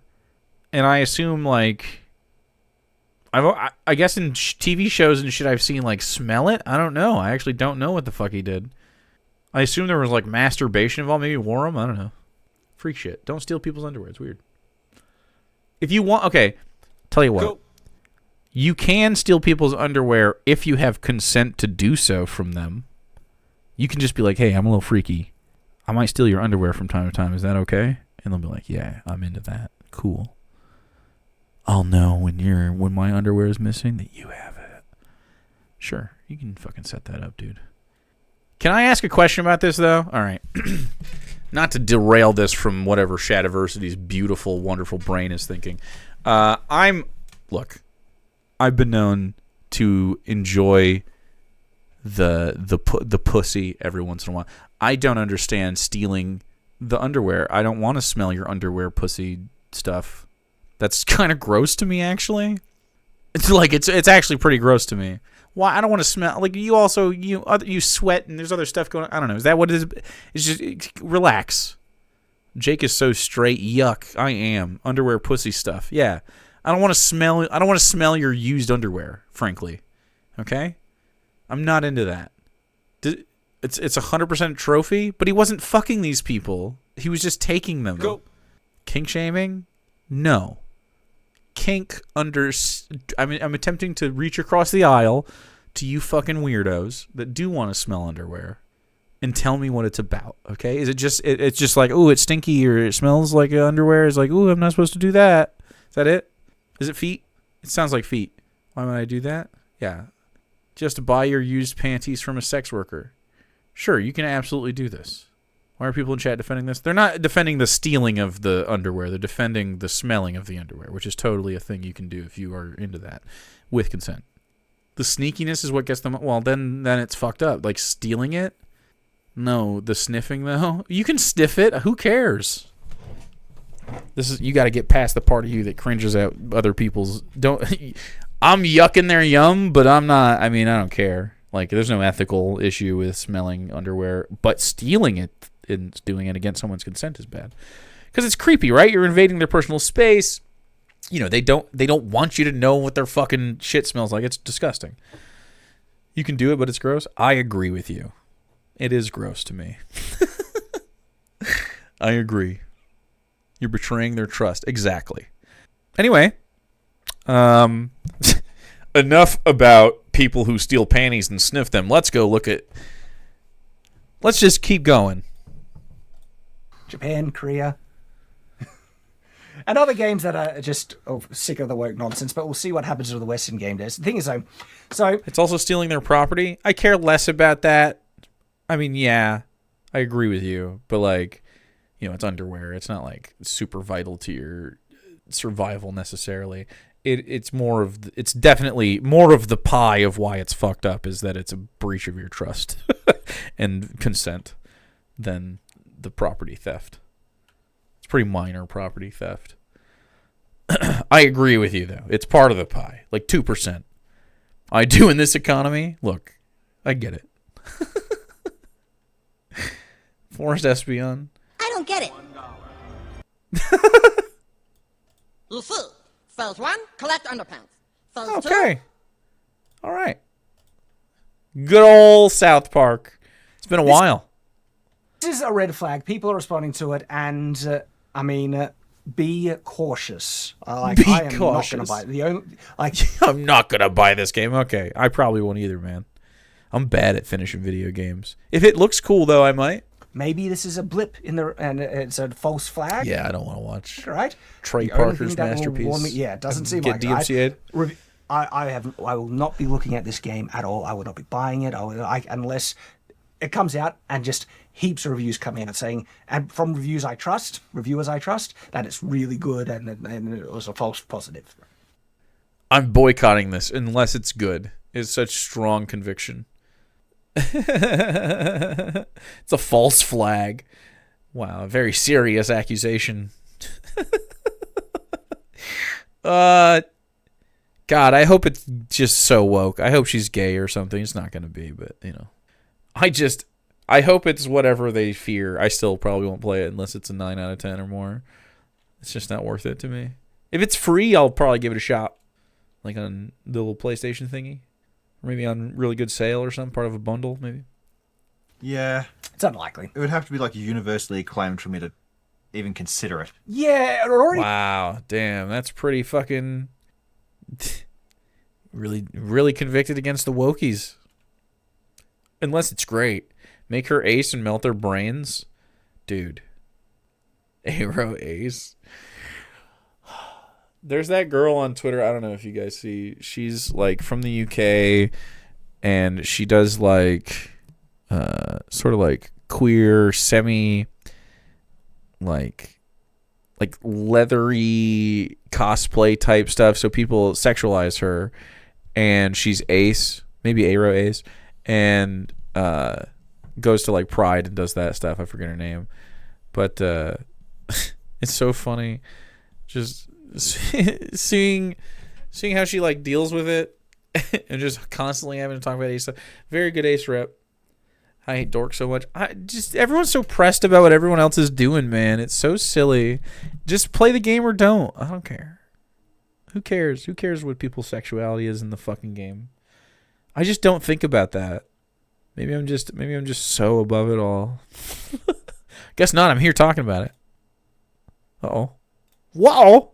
Speaker 1: and I assume like I guess in TV shows and shit I've seen like smell it. I don't know. I actually don't know what the fuck he did. I assume there was like masturbation involved. Maybe he wore them. I don't know. Freak shit. Don't steal people's underwear. It's weird. If you want, okay, tell you what.
Speaker 6: Go.
Speaker 1: You can steal people's underwear if you have consent to do so from them. You can just be like, hey, I'm a little freaky. I might steal your underwear from time to time. Is that okay? And they'll be like, yeah, I'm into that. Cool. I'll know when my underwear is missing that you have it. Sure, you can fucking set that up, dude. Can I ask a question about this, though? All right. Not to derail this from whatever Shadiversity's beautiful, wonderful brain is thinking. Look, I've been known to enjoy the pussy every once in a while. I don't understand stealing the underwear. I don't want to smell your underwear pussy stuff. That's kind of gross to me, actually. It's like it's actually pretty gross to me. Why? I don't want to smell like you sweat and there's other stuff going on. I don't know. Is that what it is? It's just relax. Jake is so straight. Yuck. I am underwear pussy stuff. Yeah. I don't want to smell your used underwear, frankly. Okay? I'm not into that. It's 100% trophy, but he wasn't fucking these people. He was just taking them.
Speaker 6: Go.
Speaker 1: Kink shaming? No. Kink I'm attempting to reach across the aisle to you fucking weirdos that do want to smell underwear and tell me what it's about, okay? Is it just it's just like, ooh, it's stinky or it smells like underwear? It's like, ooh, I'm not supposed to do that. Is that it? Is it feet? It sounds like feet. Why would I do that? Yeah. Just to buy your used panties from a sex worker. Sure, you can absolutely do this. Why are people in chat defending this? They're not defending the stealing of the underwear. They're defending the smelling of the underwear, which is totally a thing you can do if you are into that with consent. The sneakiness is what gets them. Well, then it's fucked up. Like stealing it? No, the sniffing though. You can sniff it. Who cares? You got to get past the part of you that cringes at other people's. I'm yucking their yum, but I'm not. I mean, I don't care. Like, there's no ethical issue with smelling underwear, but stealing it and doing it against someone's consent is bad because it's creepy, right? You're invading their personal space. You know, they don't want you to know what their fucking shit smells like. It's disgusting. You can do it, but it's gross. I agree with you. It is gross to me. I agree. You're betraying their trust. Exactly. Anyway, enough about people who steal panties and sniff them. Let's just keep going.
Speaker 2: Japan, Korea, and other games that are just sick of the woke nonsense, but we'll see what happens with the Western game devs. The thing is, though, so
Speaker 1: it's also stealing their property. I care less about that. I mean, yeah, I agree with you, but like, you know, it's underwear. It's not like super vital to your survival necessarily. It's definitely more of the pie of why it's fucked up is that it's a breach of your trust and consent than the property theft. It's pretty minor property theft. I agree with you though. It's part of the pie, like 2%. I do in this economy. Look, I get it. Forrest Espion.
Speaker 8: I don't get it. You see, phase 1, collect underpants. Phase 2.
Speaker 1: Okay. All right. Good old South Park. It's been a while.
Speaker 2: this is a red flag. People are responding to it, and I mean, be cautious. I am
Speaker 1: cautious.
Speaker 2: not going to buy it. The only,
Speaker 1: I'm not gonna buy this game. Okay, I probably won't either, man. I'm bad at finishing video games. If it looks cool, though, I might.
Speaker 2: maybe this is a blip in the, and it's a false flag.
Speaker 1: Yeah, I don't want to watch
Speaker 2: Right.
Speaker 1: Trey
Speaker 2: The only
Speaker 1: Parker's
Speaker 2: thing that will
Speaker 1: masterpiece.
Speaker 2: warn me- yeah, it doesn't seem
Speaker 1: get
Speaker 2: like it.
Speaker 1: DMCA'd.
Speaker 2: I will not be looking at this game at all. I will not be buying it. Unless it comes out and just heaps of reviews coming out saying, and from reviewers I trust, that it's really good and it was a false positive.
Speaker 1: I'm boycotting this unless it's good. It's such strong conviction. It's a false flag. Wow, a very serious accusation. God, I hope it's just so woke. I hope she's gay or something. It's not going to be, but, you know. I hope it's whatever they fear. I still probably won't play it unless it's a 9 out of 10 or more. It's just not worth it to me. If it's free, I'll probably give it a shot. Like on the little PlayStation thingy. Or maybe on really good sale or something, part of a bundle, maybe.
Speaker 3: Yeah.
Speaker 2: It's unlikely.
Speaker 3: It would have to be like universally acclaimed for me to even consider it.
Speaker 2: Yeah, it already.
Speaker 1: Wow, damn, that's pretty fucking... really convicted against the wokies. Unless it's great. Make her ace and melt their brains. Dude. Aero ace. There's that girl on Twitter, I don't know if you guys see. She's like from the UK and she does like sort of like queer semi like leathery cosplay type stuff, so people sexualize her, and she's ace, maybe Aero ace, and goes to like Pride and does that stuff. I forget her name, but it's so funny just seeing how she like deals with it and just constantly having to talk about ace stuff. Very good ace rep. I hate dork so much. Everyone's so pressed about what everyone else is doing, man. It's so silly. Just play the game or don't. I don't care. Who cares? Who cares what people's sexuality is in the fucking game? I just don't think about that. Maybe I'm just so above it all. Guess not. I'm here talking about it. Uh-oh. Whoa!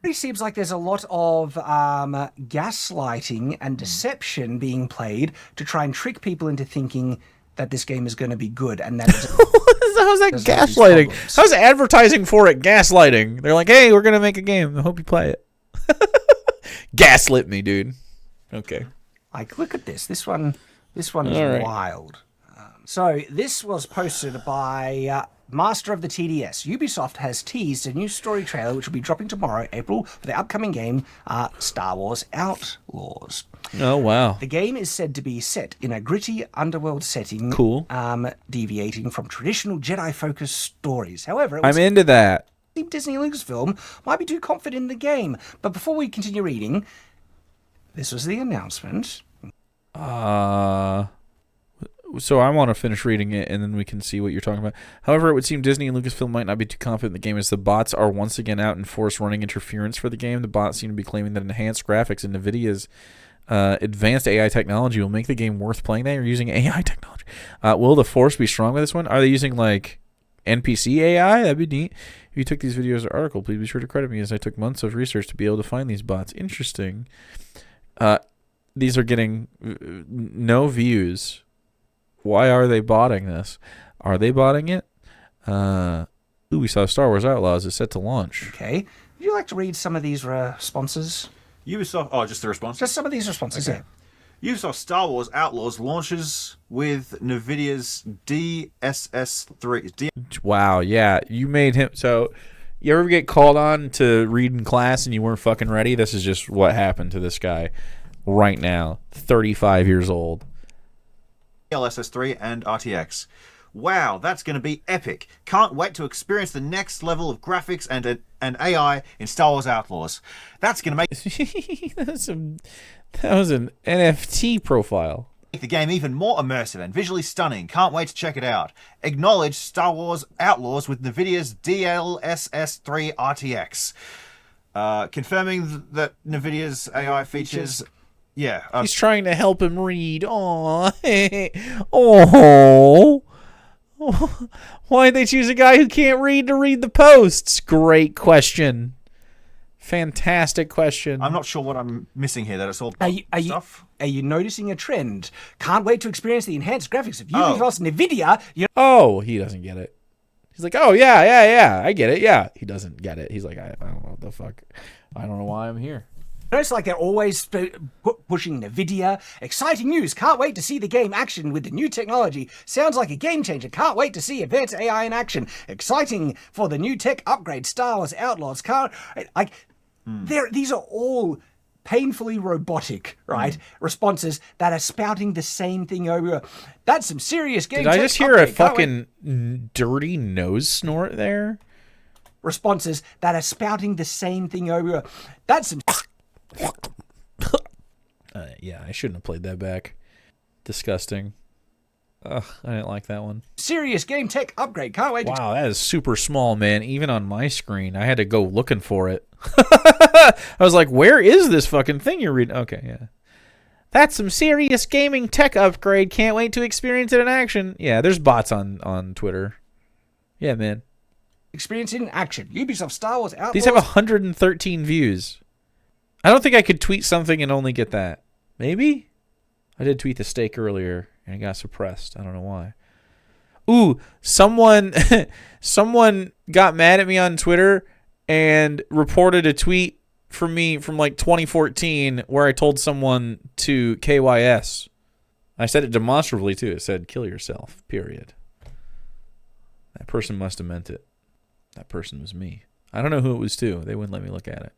Speaker 2: It seems like there's a lot of gaslighting and deception being played to try and trick people into thinking that this game is going to be good and that it's...
Speaker 1: How's that gaslighting? How's advertising for it gaslighting? They're like, hey, we're going to make a game. I hope you play it. Gaslit me, dude. Okay.
Speaker 2: Like, look at this. This one is
Speaker 1: right.
Speaker 2: wild. So this was posted by Master of the TDS. Ubisoft has teased a new story trailer which will be dropping tomorrow, April, for the upcoming game, Star Wars Outlaws.
Speaker 1: Oh, wow.
Speaker 2: The game is said to be set in a gritty underworld setting,
Speaker 1: Cool.
Speaker 2: Deviating from traditional Jedi-focused stories. However,
Speaker 1: I'm into that.
Speaker 2: Disney Lucasfilm might be too confident in the game. But before we continue reading, this was the announcement.
Speaker 1: So I want to finish reading it, and then we can see what you're talking about. However, it would seem Disney and Lucasfilm might not be too confident in the game, as the bots are once again out in force running interference for the game. The bots seem to be claiming that enhanced graphics and NVIDIA's advanced AI technology will make the game worth playing. They are using AI technology. Will the force be strong with this one? Are they using, like, NPC AI? That'd be neat. If you took these videos or article, please be sure to credit me, as I took months of research to be able to find these bots. Interesting. These are getting no views. Why are they botting this? Are they botting it? We saw Star Wars Outlaws is set to launch.
Speaker 2: Okay. Would you like to read some of these responses?
Speaker 3: Ubisoft... Oh, just the response?
Speaker 2: Just some of these responses,
Speaker 3: Okay.
Speaker 2: yeah.
Speaker 3: Ubisoft Star Wars Outlaws launches with NVIDIA's DSS3.
Speaker 1: Wow, yeah. You made him... So, you ever get called on to read in class and you weren't fucking ready? This is just what happened to this guy right now. 35 years old.
Speaker 3: DLSS3 and RTX. Wow, that's going to be epic. Can't wait to experience the next level of graphics and AI in Star Wars Outlaws. That's going to make
Speaker 1: that was an NFT profile.
Speaker 3: the game even more immersive and visually stunning. Can't wait to check it out. Acknowledge Star Wars Outlaws with NVIDIA's DLSS3 RTX. Confirming that NVIDIA's AI features... Yeah.
Speaker 1: He's trying to help him read. Aww. Oh. Why'd they choose a guy who can't read to read the posts? Great question. Fantastic question.
Speaker 3: I'm not sure what I'm missing here. That it's all stuff.
Speaker 2: Are you noticing a trend? Can't wait to experience the enhanced graphics of Ubisoft's NVIDIA.
Speaker 1: Oh, he doesn't get it. He's like, oh, yeah, I get it. Yeah, he doesn't get it. He's like, I don't know what the fuck. I don't know why I'm here.
Speaker 2: It's like they're always pushing NVIDIA. Exciting news. Can't wait to see the game action with the new technology. Sounds like a game changer. Can't wait to see advanced AI in action. Exciting for the new tech upgrade. Star Wars Outlaws. These are all painfully robotic, right? Responses that are spouting the same thing over. That's some serious game.
Speaker 1: Did I just hear a fucking dirty nose snort there?
Speaker 2: Responses that are spouting the same thing over. That's some.
Speaker 1: Yeah, I shouldn't have played that back. Disgusting. Ugh, I didn't like that one.
Speaker 2: Serious game tech upgrade. Can't wait.
Speaker 1: Wow, that is super small, man. Even on my screen, I had to go looking for it. I was like, where is this fucking thing you're reading? Okay, yeah. That's some serious gaming tech upgrade. Can't wait to experience it in action. Yeah, there's bots on Twitter. Yeah, man.
Speaker 2: Experience it in action. Ubisoft Star Wars Outlaws.
Speaker 1: These have 113 views. I don't think I could tweet something and only get that. Maybe? I did tweet the steak earlier and it got suppressed. I don't know why. Ooh, someone got mad at me on Twitter and reported a tweet from me from like 2014 where I told someone to KYS. I said it demonstrably too. It said, kill yourself, period. That person must have meant it. That person was me. I don't know who it was to. They wouldn't let me look at it.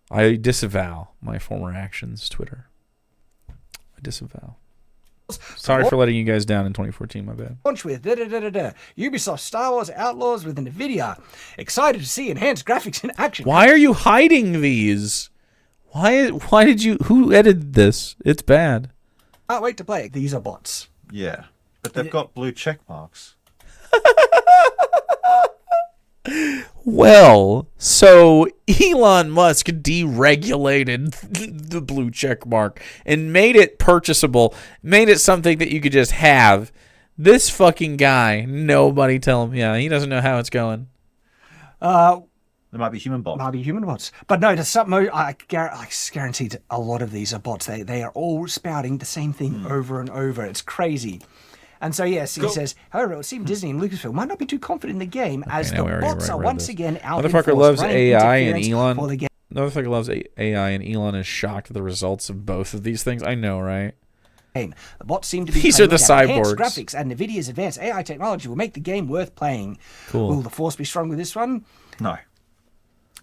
Speaker 1: I disavow my former actions, Twitter. I disavow. Sorry for letting you guys down in 2014, my bad.
Speaker 2: Launch with Ubisoft Star Wars Outlaws with NVIDIA. Excited to see enhanced graphics in action.
Speaker 1: Why are you hiding these? Why did you... Who edited this? It's bad.
Speaker 2: Can't wait to play it. These are bots.
Speaker 3: Yeah, but they've got blue check marks.
Speaker 1: Well, so Elon Musk deregulated the blue check mark and made it purchasable, made it something that you could just have. This fucking guy, nobody tell him. Yeah, he doesn't know how it's going.
Speaker 3: There might be human bots.
Speaker 2: But no, to some, I guaranteed a lot of these are bots. They are all spouting the same thing over and over. It's crazy. And so, yes, he says, however, it would seem Disney and Lucasfilm might not be too confident in the game as the bots are once again out in force.
Speaker 1: Motherfucker loves AI and Elon. Motherfucker loves AI and Elon is shocked at the results of both of these things. I know, right?
Speaker 2: The bots seem to be
Speaker 1: These are the
Speaker 2: cyborgs.
Speaker 1: cyborgs.
Speaker 2: Graphics and NVIDIA's advanced AI technology will make the game worth playing.
Speaker 1: Cool.
Speaker 2: Will the Force be strong with this one?
Speaker 3: No.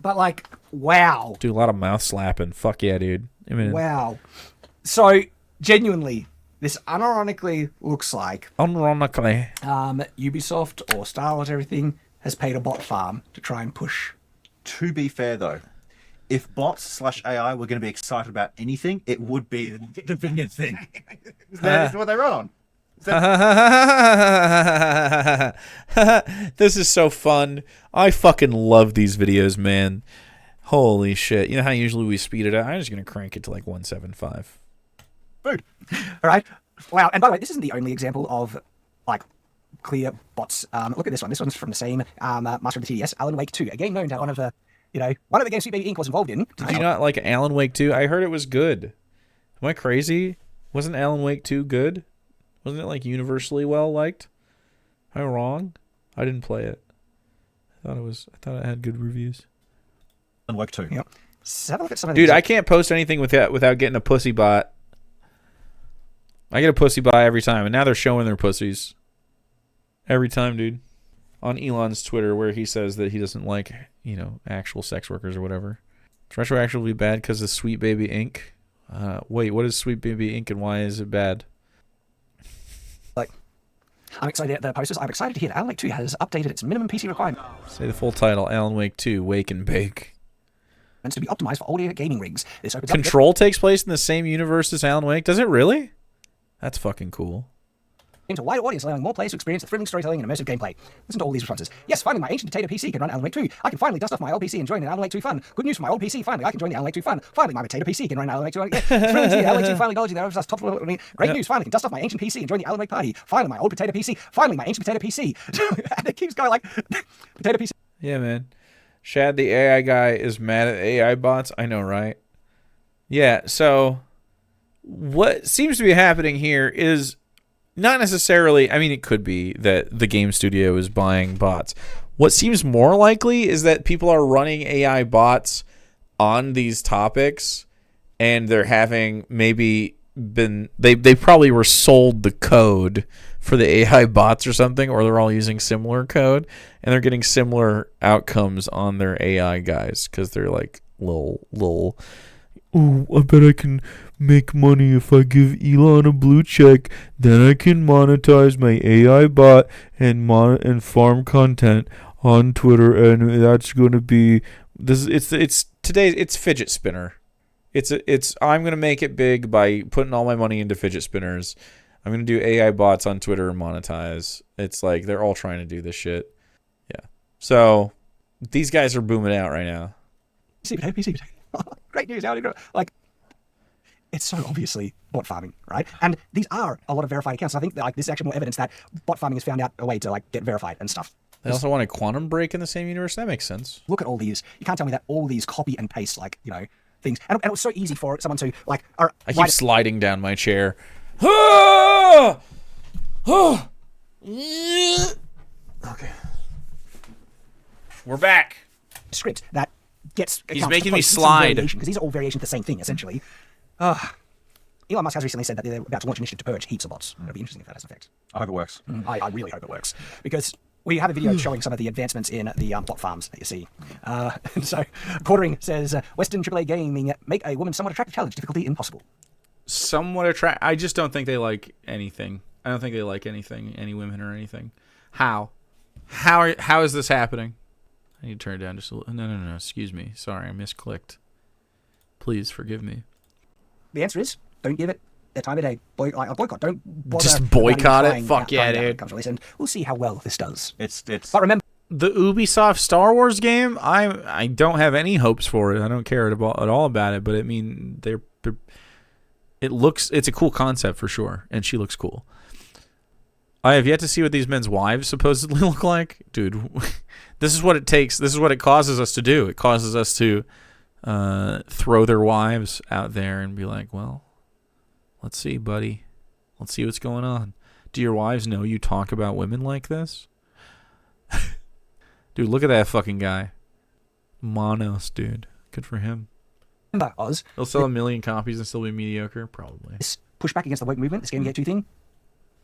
Speaker 2: But, like, wow.
Speaker 1: Do a lot of mouth slapping. Fuck yeah, dude. I mean,
Speaker 2: wow. So, genuinely... This unironically looks like Ubisoft or Star Wars everything has paid a bot farm to try and push.
Speaker 3: To be fair, though, if bots/AI were going to be excited about anything, it would be the biggest thing. That's what they run on.
Speaker 1: This is so fun. I fucking love these videos, man. Holy shit. You know how usually we speed it up? I'm just going to crank it to like 1.75.
Speaker 3: Food.
Speaker 2: All right. Wow. And by the way, this isn't the only example of like clear bots. Look at this one. This one's from the same master of the TDS, Alan Wake 2, a game known to one of the games Sweet Baby Inc. was involved in.
Speaker 1: Did you not like Alan Wake 2? I heard it was good. Am I crazy? Wasn't Alan Wake 2 good? Wasn't it like universally well liked? Am I wrong? I didn't play it. I thought it had good reviews.
Speaker 3: Alan Wake 2.
Speaker 2: Yep. So have a look at some of
Speaker 1: Dude,
Speaker 2: these.
Speaker 1: I can't post anything without getting a pussy bot. I get a pussy bot every time, and now they're showing their pussies. Every time, dude. On Elon's Twitter, where he says that he doesn't like, actual sex workers or whatever. It's retroactively bad because of Sweet Baby Inc. Wait, what is Sweet Baby Inc. and why is it bad?
Speaker 2: I'm excited at the posters. I'm excited to hear that Alan Wake 2 has updated its minimum PC requirement.
Speaker 1: Say the full title, Alan Wake 2, Wake and Bake.
Speaker 2: To be optimized for audio gaming rigs. This opens
Speaker 1: Control takes place in the same universe as Alan Wake? Does it really? That's fucking cool.
Speaker 2: to a wider audience, allowing more players to experience the thrilling storytelling and immersive gameplay. Listen to all these responses. Yes, finally, my ancient potato PC can run Alan Wake 2. I can finally dust off my old PC and join in Alan Wake 2 fun. Good news for my old PC. Finally, I can join the Alan Wake 2 fun. Finally, my potato PC can run Alan Wake 2. Yeah, thrilling to see Alan Wake 2 finally acknowledging that I was top. Great news. Finally, can dust off my ancient PC and join the Alan Wake party. Finally, my old potato PC. Finally, my ancient potato PC. And it keeps going like potato PC.
Speaker 1: Yeah, man. Shad, the AI guy, is mad at AI bots. I know, right? Yeah, so what seems to be happening here is not necessarily, I mean, it could be that the game studio is buying bots. What seems more likely is that people are running AI bots on these topics, and they're having maybe been, they probably were sold the code for the AI bots or something, or they're all using similar code, and they're getting similar outcomes on their AI guys, because they're like little, oh, I bet I can make money if I give Elon a blue check. Then I can monetize my AI bot and farm content on Twitter, and that's going to be this. It's fidget spinner. I'm going to make it big by putting all my money into fidget spinners. I'm going to do AI bots on Twitter and monetize. It's like they're all trying to do this shit. Yeah. So these guys are booming out right now.
Speaker 2: PC. Great news. How do you know? Like, it's so obviously bot farming, right? And these are a lot of verified accounts. I think that, like, this is actually more evidence that bot farming has found out a way to like get verified and stuff.
Speaker 1: They also want a quantum break in the same universe. That makes sense.
Speaker 2: Look at all these. You can't tell me that all these copy and paste, like, you know, things. And it was so easy for someone to like.
Speaker 1: I keep sliding down my chair. Okay. We're back.
Speaker 2: Script that gets.
Speaker 1: He's making me slide
Speaker 2: because these are all variations of the same thing, essentially. Elon Musk has recently said that they're about to launch an initiative to purge heaps of bots. It'll be interesting if that has an effect.
Speaker 3: I hope it works.
Speaker 2: I really hope it works, because we have a video showing some of the advancements in the bot farms that you see. And so, Quartering says, Western AAA gaming make a woman somewhat attractive challenge, difficulty impossible.
Speaker 1: Somewhat attractive. I just don't think they like anything. I don't think they like anything, any women or anything. How is this happening? I need to turn it down just a little. No. Excuse me. Sorry, I misclicked. Please forgive me.
Speaker 2: The answer is, don't give it their time of day. Boycott. Don't bother.
Speaker 1: Just boycott it? Fuck yeah, dude.
Speaker 2: Comes release, and we'll see how well this does.
Speaker 3: It's.
Speaker 2: But remember,
Speaker 1: the Ubisoft Star Wars game, I don't have any hopes for it. I don't care at all about it. But I mean, it's a cool concept for sure, and she looks cool. I have yet to see what these men's wives supposedly look like, dude. This is what it takes. This is what it causes us to do. It causes us to throw their wives out there and be like, well, let's see, buddy. Let's see what's going on. Do your wives know you talk about women like this? Dude, look at that fucking guy. Monos, dude. Good for him.
Speaker 2: Oz.
Speaker 1: He'll sell 1 million copies and still be mediocre? Probably.
Speaker 2: This pushback against the woke movement, this Gamergate 2 thing,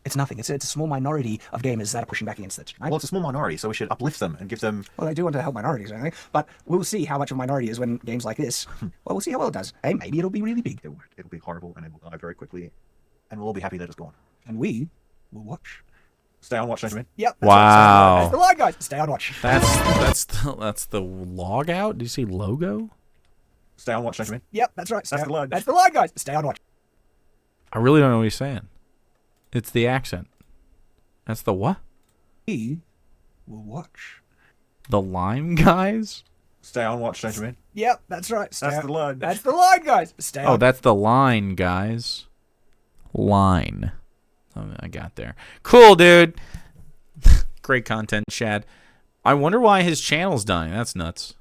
Speaker 2: it's nothing. It's a small minority of gamers that are pushing back against it. Right?
Speaker 3: Well, it's a small minority, so we should uplift them and give them.
Speaker 2: Well, I do want to help minorities, don't I? But we'll see how much of a minority is when games like this. Well, we'll see how well it does. Hey, maybe it'll be really big.
Speaker 3: It'll be horrible and it will die very quickly, and we'll all be happy that it's gone.
Speaker 2: And we will watch.
Speaker 3: Stay on watch, don't you mean?
Speaker 2: Yep.
Speaker 1: Wow.
Speaker 2: That's the line, guys. Stay on watch.
Speaker 1: That's the log out. Do you see logo?
Speaker 3: Stay on watch, don't you mean?
Speaker 2: Yep, that's right.
Speaker 3: That's the line.
Speaker 2: That's the line, guys. Stay on watch.
Speaker 1: I really don't know what he's saying. It's the accent. That's the what?
Speaker 2: We will watch.
Speaker 1: The Lime guys?
Speaker 3: Stay on watch, don't you mean?
Speaker 2: Yep, that's right.
Speaker 3: That's the line.
Speaker 2: That's the line, guys. Stay on.
Speaker 1: Oh, that's the line, guys. Line. Oh, I got there. Cool, dude. Great content, Shad. I wonder why his channel's dying. That's nuts.